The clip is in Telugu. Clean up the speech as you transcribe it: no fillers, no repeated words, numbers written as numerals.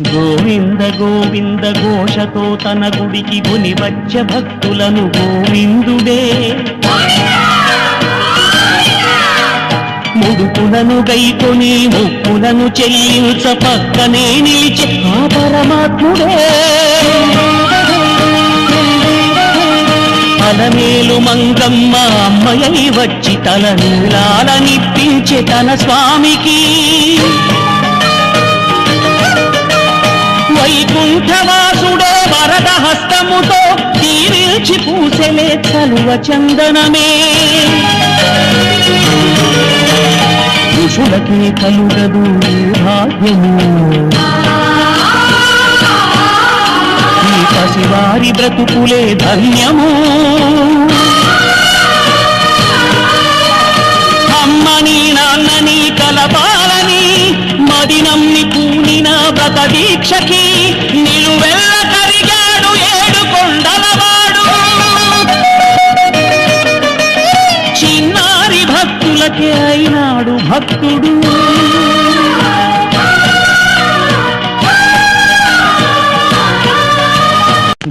గోవింద గోవింద ఘోషతో తన గుడికి గుని వచ్చ భక్తులను గోవిందుడే ముడుపులను గైకొని మొక్కులను చెల్లించ పక్కనే నిలిచే ఆ పరమాత్ముడే అలమేలు మంగమ్మ అమ్మయై వచ్చి తల నీలాలనిప్పించే తన స్వామికి వైకుంఠవాసుడే వరద హస్తముతో తీరిల్చి పూసెలే చలువ చందనమే ఋషులకే కలుగదు భాగ్యము ఈ పసివారి బ్రతుకులే ధన్యము అమ్మని నాన్నని కలపాలని మదినమ్మి పూనిన వ్రత దీక్షకి నిలువెల్ల కరిగాడు ఏడు కొండలవాడు చిన్నారి భక్తులకే అయినాడు భక్తుడు